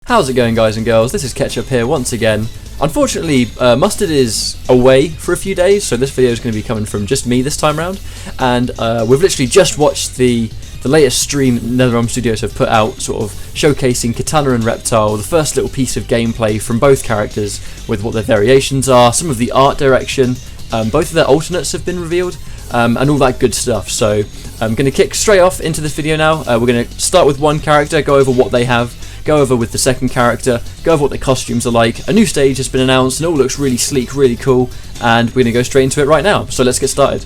How's it going, guys and girls? This is Ketchup here once again. Unfortunately, Mustard is away for a few days, so this video is going to be coming from just me this time round. And we've literally just watched the latest stream Netherrealm Studios have put out, sort of showcasing Katana and Reptile, the first little piece of gameplay from both characters with what their variations are, some of the art direction, both of their alternates have been revealed, and all that good stuff. So I'm going to kick straight off into this video now. We're going to start with one character, go over what they have, go over with the second character, go over what their costumes are like. A new stage has been announced and it all looks really sleek, really cool, and we're going to go straight into it right now. So let's get started.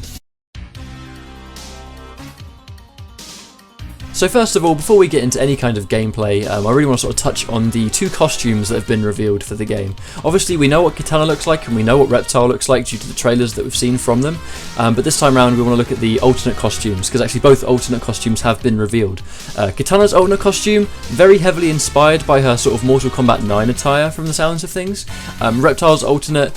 So first of all, before we get into any kind of gameplay, I really want to sort of touch on the two costumes that have been revealed for the game. Obviously we know what Katana looks like and we know what Reptile looks like due to the trailers that we've seen from them, but this time around we want to look at the alternate costumes, because actually both alternate costumes have been revealed. Katana's alternate costume, very heavily inspired by her sort of Mortal Kombat 9 attire from the sounds of things. Reptile's alternate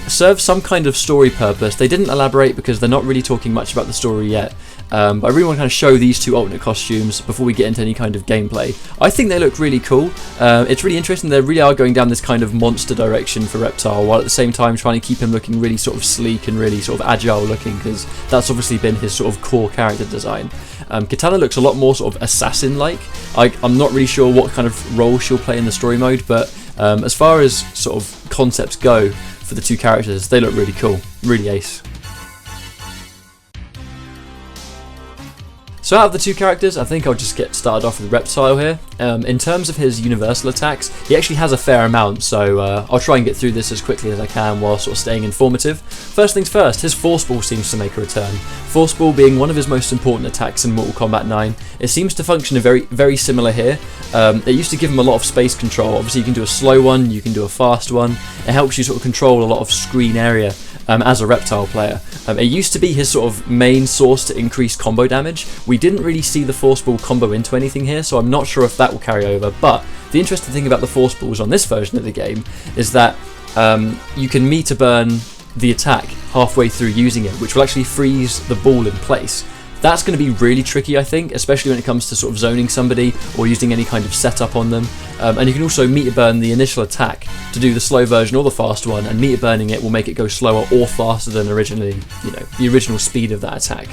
serves some kind of story purpose. They didn't elaborate because they're not really talking much about the story yet. But I really want to kind of show these two alternate costumes before we get into any kind of gameplay. I think they look really cool. It's really interesting. They really are going down this kind of monster direction for Reptile, while at the same time trying to keep him looking really sort of sleek and really sort of agile looking, because that's obviously been his sort of core character design. Katana looks a lot more sort of assassin-like. I'm not really sure what kind of role she'll play in the story mode, but as far as sort of concepts go for the two characters, they look really cool, really ace. So out of the two characters, I think I'll just get started off with Reptile here. In terms of his universal attacks, he actually has a fair amount, so I'll try and get through this as quickly as I can while sort of staying informative. First things first, his Force Ball seems to make a return. Force Ball being one of his most important attacks in Mortal Kombat 9. It seems to function very similar here. It used to give him a lot of space control. Obviously you can do a slow one, you can do a fast one. It helps you sort of control a lot of screen area. As a Reptile player. It used to be his sort of main source to increase combo damage. We didn't really see the Force Ball combo into anything here, so I'm not sure if that will carry over, but the interesting thing about the Force Balls on this version of the game is that you can meter burn the attack halfway through using it, which will actually freeze the ball in place. That's going to be really tricky, I think, especially when it comes to sort of zoning somebody or using any kind of setup on them. And you can also meter burn the initial attack to do the slow version or the fast one, and meter burning it will make it go slower or faster than originally, the original speed of that attack.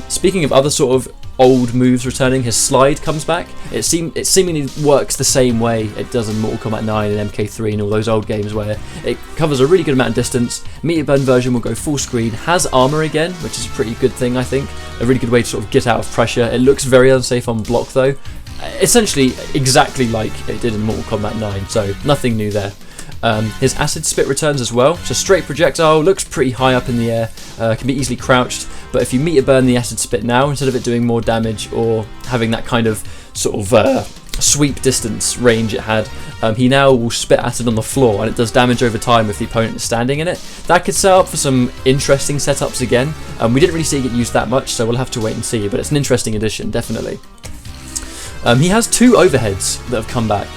Speaking of other sort of old moves returning, his slide comes back. It seemingly works the same way it does in Mortal Kombat 9 and MK3 and all those old games, where it covers a really good amount of distance. Meter burn version will go full screen, has armor again, which is a pretty good thing, I think. A really good way to sort of get out of pressure. It looks very unsafe on block though. Essentially exactly like it did in Mortal Kombat 9, so nothing new there. His acid spit returns as well. So straight projectile, looks pretty high up in the air, can be easily crouched, but if you meter burn the acid spit now, instead of it doing more damage or having that kind of sort of sweep distance range it had, he now will spit acid on the floor and it does damage over time if the opponent is standing in it. That could set up for some interesting setups again. We didn't really see it get used that much, so we'll have to wait and see, but it's an interesting addition, definitely. He has two overheads that have come back.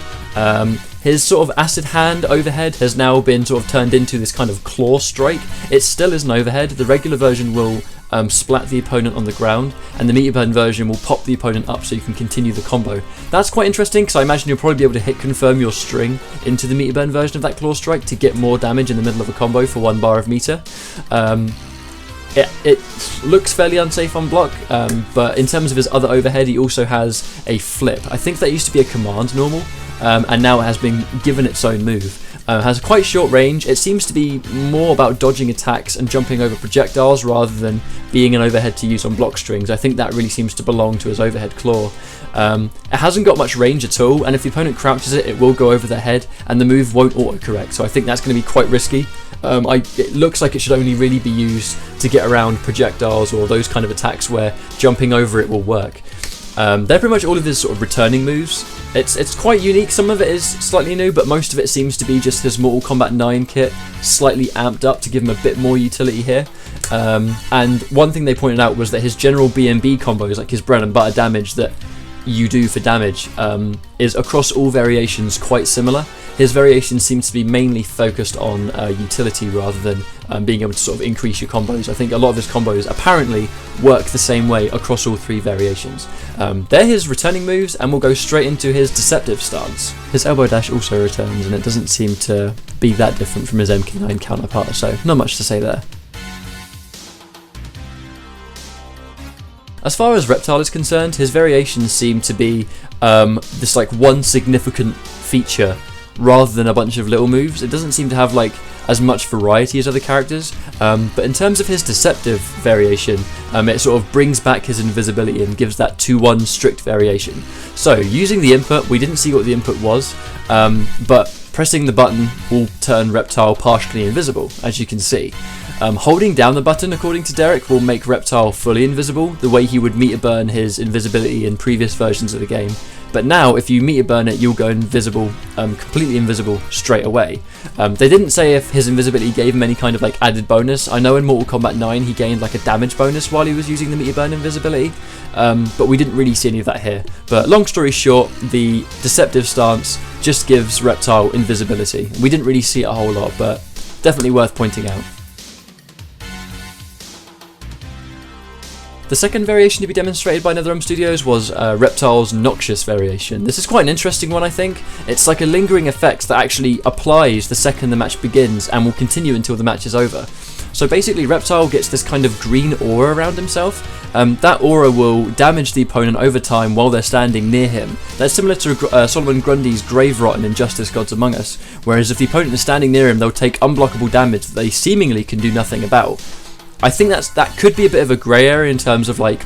His sort of acid hand overhead has now been sort of turned into this kind of claw strike. It still is an overhead. The regular version will splat the opponent on the ground, and the meter burn version will pop the opponent up so you can continue the combo. That's quite interesting, because I imagine you'll probably be able to hit confirm your string into the meter burn version of that claw strike to get more damage in the middle of a combo for 1 bar of meter. It looks fairly unsafe on block, but in terms of his other overhead, he also has a flip. I think that used to be a command normal, and now it has been given its own move. Has quite short range. It seems to be more about dodging attacks and jumping over projectiles rather than being an overhead to use on block strings. I think that really seems to belong to his overhead claw. It hasn't got much range at all, and if the opponent crouches it, it will go over their head, and the move won't autocorrect, so I think that's going to be quite risky. It looks like it should only really be used to get around projectiles or those kind of attacks where jumping over it will work. They're pretty much all of his sort of returning moves. It's quite unique. Some of it is slightly new, but most of it seems to be just his Mortal Kombat 9 kit, slightly amped up to give him a bit more utility here. And one thing they pointed out was that his general B&B combos, like his bread and butter damage that you do for damage, is across all variations quite similar. his variations seem to be mainly focused on utility rather than being able to sort of increase your combos. I think a lot of his combos apparently work the same way across all 3 variations. They're his returning moves, and we'll go straight into his deceptive stance. His elbow dash also returns, and it doesn't seem to be that different from his MK9 counterpart, so not much to say there. As far as Reptile is concerned, his variations seem to be this like one significant feature rather than a bunch of little moves. It doesn't seem to have like as much variety as other characters, but in terms of his deceptive variation, it sort of brings back his invisibility and gives that 2-1 strict variation. So using the input, we didn't see what the input was, but pressing the button will turn Reptile partially invisible, as you can see. Holding down the button, according to Derek, will make Reptile fully invisible, the way he would meter burn his invisibility in previous versions of the game. But now, if you meter burn it, you'll go invisible, completely invisible straight away. They didn't say if his invisibility gave him any kind of like added bonus. I know in Mortal Kombat 9 he gained like a damage bonus while he was using the meter burn invisibility, but we didn't really see any of that here. But long story short, the deceptive stance just gives Reptile invisibility. We didn't really see it a whole lot, but definitely worth pointing out. The second variation to be demonstrated by Netherrealm Studios was Reptile's Noxious variation. This is quite an interesting one, I think. It's like a lingering effect that actually applies the second the match begins and will continue until the match is over. So basically Reptile gets this kind of green aura around himself. That aura will damage the opponent over time while they're standing near him. That's similar to Solomon Grundy's Grave Rot in Injustice Gods Among Us, whereas if the opponent is standing near him, they'll take unblockable damage that they seemingly can do nothing about. I think that could be a bit of a grey area in terms of like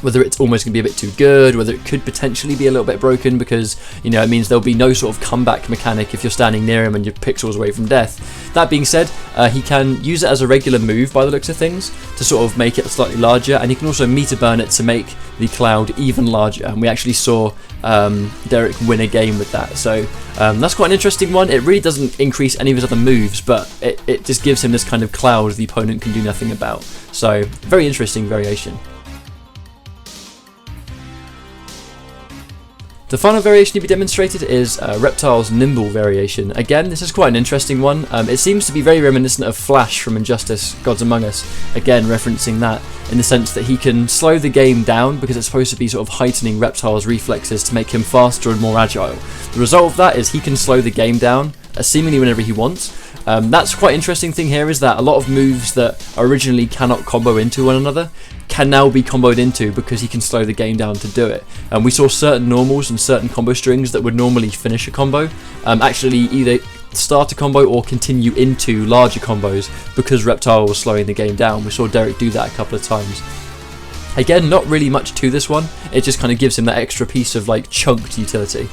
whether it's almost going to be a bit too good, whether it could potentially be a little bit broken because, you know, it means there'll be no sort of comeback mechanic if you're standing near him and you're pixels away from death. That being said, he can use it as a regular move by the looks of things to sort of make it slightly larger, and he can also meter burn it to make the cloud even larger, and we actually saw Derek win a game with that. So that's quite an interesting one. It really doesn't increase any of his other moves, but it just gives him this kind of cloud the opponent can do nothing about. So very interesting variation. The final variation to be demonstrated is Reptile's Nimble variation. Again, this is quite an interesting one. It seems to be very reminiscent of Flash from Injustice Gods Among Us, again referencing that in the sense that he can slow the game down because it's supposed to be sort of heightening Reptile's reflexes to make him faster and more agile. The result of that is he can slow the game down seemingly whenever he wants. That's quite interesting thing here is that a lot of moves that originally cannot combo into one another can now be comboed into because he can slow the game down to do it. And we saw certain normals and certain combo strings that would normally finish a combo actually either start a combo or continue into larger combos because Reptile was slowing the game down. We saw Derek do that a couple of times. Again, not really much to this one, it just kind of gives him that extra piece of like chunked utility.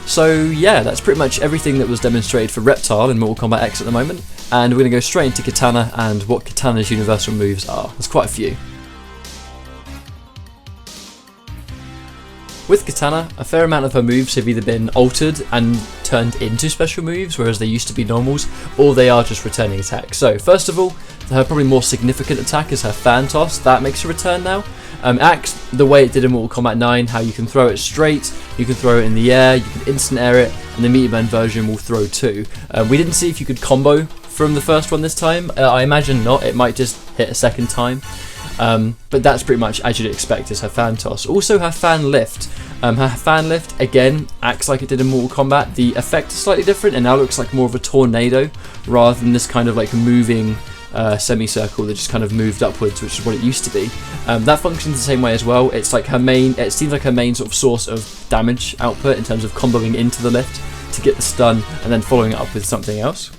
So yeah, that's pretty much everything that was demonstrated for Reptile in Mortal Kombat X at the moment, and we're going to go straight into Katana and what Katana's universal moves are. There's quite a few. With Katana, a fair amount of her moves have either been altered and turned into special moves, whereas they used to be normals, or they are just returning attacks. So first of all, her probably more significant attack is her fan toss. That makes a return now. Acts the way it did in Mortal Kombat 9, how you can throw it straight, you can throw it in the air, you can instant air it, and the meter burn version will throw too. We didn't see if you could combo from the first one this time. I imagine not, it might just hit a second time. But that's pretty much as you'd expect is her fan toss. Also her fan lift. Her fan lift, again, acts like it did in Mortal Kombat. The effect is slightly different and now looks like more of a tornado rather than this kind of like moving semicircle that just kind of moved upwards, which is what it used to be. That functions the same way as well. It's like her main, it seems like her main sort of source of damage output in terms of comboing into the lift to get the stun and then following it up with something else.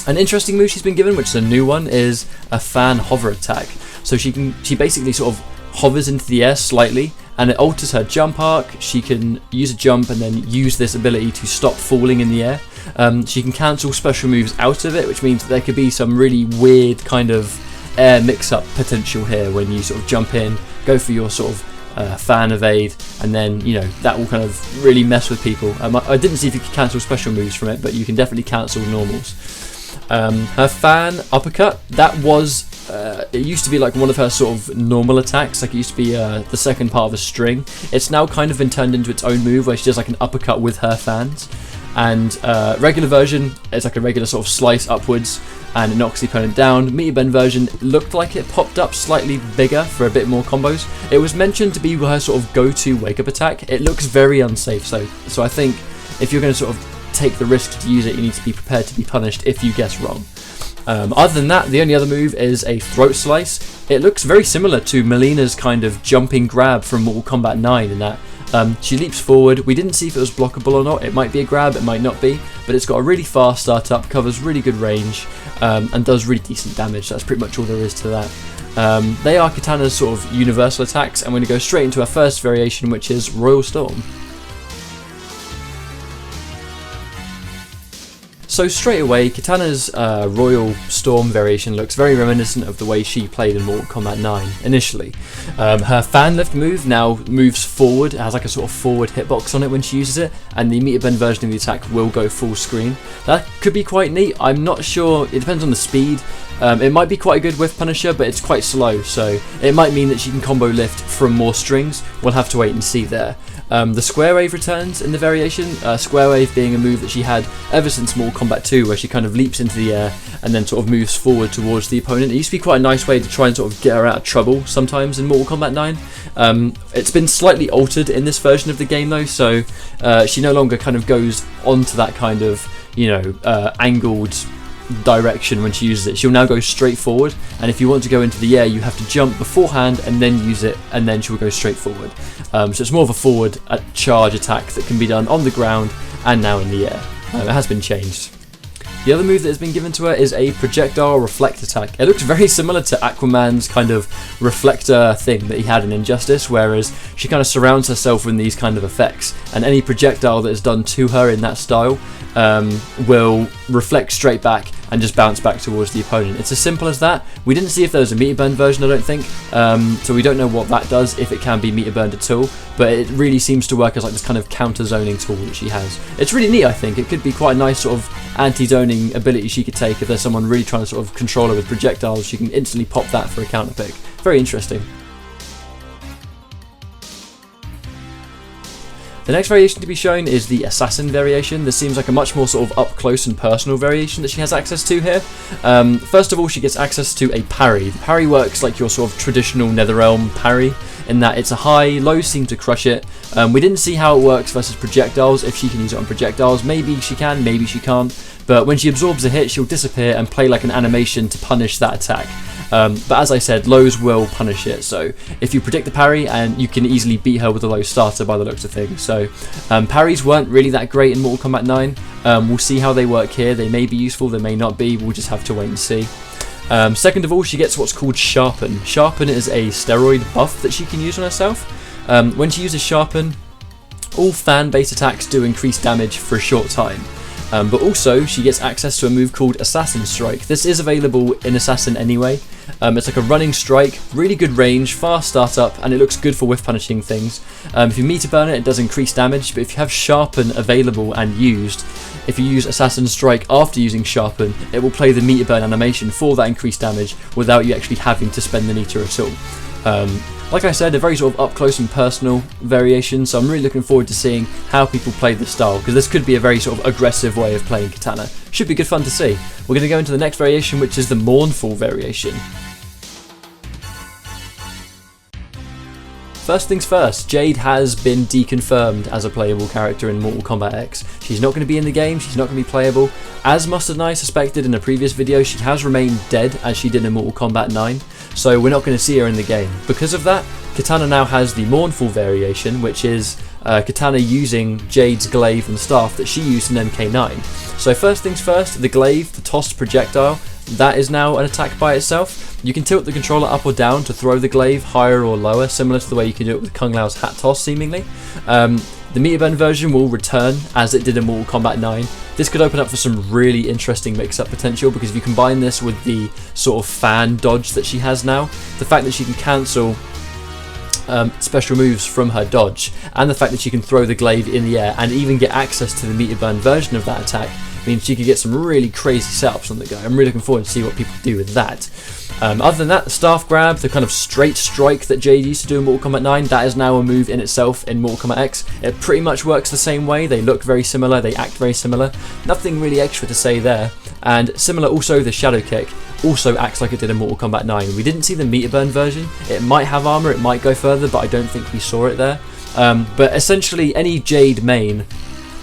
An interesting move she's been given, which is a new one, is a fan hover attack. So she basically sort of hovers into the air slightly and it alters her jump arc. She can use a jump and then use this ability to stop falling in the air. She can cancel special moves out of it, which means that there could be some really weird kind of air mix-up potential here when you sort of jump in, go for your sort of fan evade, and then, you know, that will kind of really mess with people. I didn't see if you could cancel special moves from it, but you can definitely cancel normals. Her fan uppercut, that was it used to be like one of her sort of normal attacks, like it used to be the second part of a string. It's now kind of been turned into its own move where she does like an uppercut with her fans. and regular version is like a regular sort of slice upwards, and it knocks the opponent down. Meter Bend version looked like it popped up slightly bigger for a bit more combos. It was mentioned to be her sort of go-to wake-up attack. It looks very unsafe, so I think if you're going to sort of take the risk to use it, you need to be prepared to be punished if you guess wrong. Other than that, the only other move is a throat slice. It looks very similar to Melina's kind of jumping grab from Mortal Kombat 9 in that she leaps forward. We didn't see if it was blockable or not. It might be a grab, it might not be, but it's got a really fast startup, covers really good range, and does really decent damage. That's pretty much all there is to that. They are Katana's sort of universal attacks, and we're going to go straight into our first variation, which is Royal Storm. So straight away, Katana's Royal Storm variation looks very reminiscent of the way she played in Mortal Kombat 9 initially. Her fan lift move now moves forward, it has like a sort of forward hitbox on it when she uses it, and the meter bend version of the attack will go full screen. That could be quite neat. I'm not sure, it depends on the speed. It might be quite a good whiff punisher, but it's quite slow, so it might mean that she can combo lift from more strings. We'll have to wait and see there. The Square Wave returns in the variation, Square Wave being a move that she had ever since Mortal Kombat 2, where she kind of leaps into the air and then sort of moves forward towards the opponent. It used to be quite a nice way to try and sort of get her out of trouble sometimes in Mortal Kombat 9. It's been slightly altered in this version of the game though, so she no longer kind of goes onto that kind of, you know, angled direction when she uses it. She'll now go straight forward, and if you want to go into the air you have to jump beforehand and then use it, and then she'll go straight forward. So it's more of a forward charge attack that can be done on the ground and now in the air. It has been changed. The other move that has been given to her is a projectile reflect attack. It looks very similar to Aquaman's kind of reflector thing that he had in Injustice, whereas she kind of surrounds herself with these kind of effects, and any projectile that is done to her in that style will reflect straight back and just bounce back towards the opponent. It's as simple as that. We didn't see if there was a meter burn version, I don't think, so we don't know what that does, if it can be meter burned at all, but it really seems to work as like this kind of counter zoning tool that she has. It's really neat, I think. It could be quite a nice sort of anti-zoning ability she could take if there's someone really trying to sort of control her with projectiles. She can instantly pop that for a counter pick. Very interesting. The next variation to be shown is the Assassin variation. This seems like a much more sort of up close and personal variation that she has access to here. First of all, she gets access to a parry. The parry works like your sort of traditional Netherrealm parry, in that it's a high, low seem to crush it. We didn't see how it works versus projectiles, if she can use it on projectiles. Maybe she can, maybe she can't. But when she absorbs a hit, she'll disappear and play like an animation to punish that attack. But as I said, lows will punish it, so if you predict the parry, and you can easily beat her with a low starter by the looks of things. So parries weren't really that great in Mortal Kombat 9. We'll see how they work here. They may be useful, they may not be. We'll just have to wait and see. Second of all, she gets what's called Sharpen. Sharpen is a steroid buff that she can use on herself. When she uses Sharpen, all fan-based attacks do increase damage for a short time. But also, she gets access to a move called Assassin Strike. This is available in Assassin anyway. It's like a running strike, really good range, fast startup, and it looks good for whiff punishing things. If you meter burn it, it does increase damage, but if you have Sharpen available and used, if you use Assassin Strike after using Sharpen, it will play the meter burn animation for that increased damage without you actually having to spend the meter at all. Like I said, a very sort of up close and personal variation, so I'm really looking forward to seeing how people play the style, because this could be a very sort of aggressive way of playing Katana. Should be good fun to see. We're going to go into the next variation, which is the Mournful Variation. First things first, Jade has been deconfirmed as a playable character in Mortal Kombat X. She's not going to be in the game, she's not going to be playable. As Mustard and I suspected in a previous video, she has remained dead as she did in Mortal Kombat 9, so we're not going to see her in the game. Because of that, Katana now has the Mournful Variation, which is Katana using Jade's glaive and staff that she used in MK9. So first things first, the glaive, the tossed projectile, that is now an attack by itself. You can tilt the controller up or down to throw the glaive higher or lower, similar to the way you can do it with Kung Lao's hat toss seemingly. The meter bend version will return as it did in Mortal Kombat 9. This could open up for some really interesting mix-up potential, because if you combine this with the sort of fan dodge that she has now, the fact that she can cancel special moves from her dodge, and the fact that she can throw the glaive in the air and even get access to the meter burn version of that attack, means you could get some really crazy setups on the go. I'm really looking forward to see what people do with that. Other than that, the staff grab, the kind of straight strike that Jade used to do in Mortal Kombat 9, that is now a move in itself in Mortal Kombat X. It pretty much works the same way, they look very similar, they act very similar, nothing really extra to say there. And similar also, the Shadow Kick also acts like it did in Mortal Kombat 9. We didn't see the meter burn version, it might have armor, it might go further, but I don't think we saw it there. But essentially any Jade main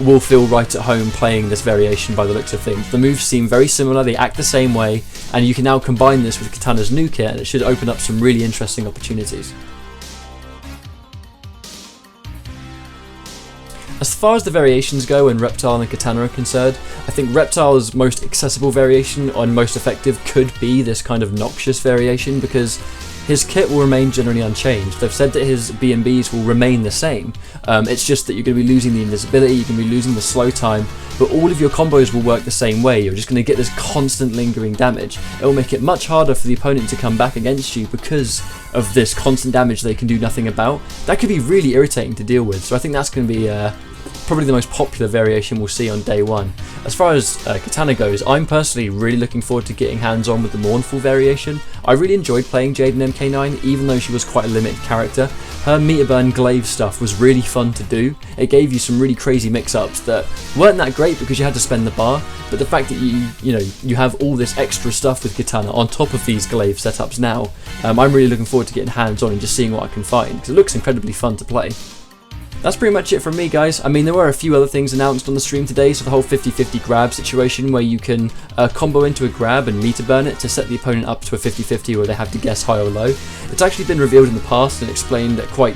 will feel right at home playing this variation by the looks of things. The moves seem very similar, they act the same way, and you can now combine this with Katana's new kit and it should open up some really interesting opportunities. As far as the variations go and Reptile and Katana are concerned, I think Reptile's most accessible variation and most effective could be this kind of Noxious variation, because his kit will remain generally unchanged. They've said that his B&Bs will remain the same. It's just that you're going to be losing the invisibility, you're going to be losing the slow time, but all of your combos will work the same way. You're just going to get this constant lingering damage. It will make it much harder for the opponent to come back against you because of this constant damage they can do nothing about. That could be really irritating to deal with, so I think that's going to be probably the most popular variation we'll see on day one. As far as Katana goes, I'm personally really looking forward to getting hands-on with the Mournful Variation. I really enjoyed playing Jade in MK9, even though she was quite a limited character. Her meter burn glaive stuff was really fun to do. It gave you some really crazy mix-ups that weren't that great because you had to spend the bar, but the fact that you have all this extra stuff with Katana on top of these glaive setups now, I'm really looking forward to getting hands-on and just seeing what I can find, because it looks incredibly fun to play. That's pretty much it from me, guys. I mean, there were a few other things announced on the stream today, so the whole 50-50 grab situation where you can combo into a grab and meter burn it to set the opponent up to a 50-50 where they have to guess high or low. It's actually been revealed in the past and explained quite,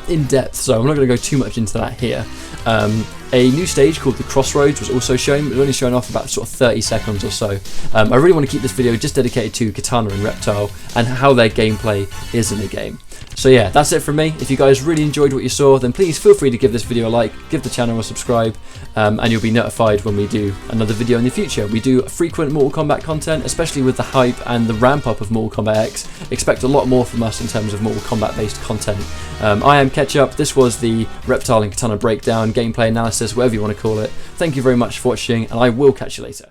in depth, so I'm not going to go too much into that here. A new stage called the Crossroads was also shown, but it was only shown off about sort of 30 seconds or so. I really want to keep this video just dedicated to Katana and Reptile and how their gameplay is in the game. So yeah, that's it from me. If you guys really enjoyed what you saw, then please feel free to give this video a like, give the channel a subscribe, and you'll be notified when we do another video in the future. We do frequent Mortal Kombat content, especially with the hype and the ramp up of Mortal Kombat X. Expect a lot more from us in terms of Mortal Kombat based content. I am Ketchup, this was the Reptile and Katana breakdown, gameplay analysis, whatever you want to call it. Thank you very much for watching, and I will catch you later.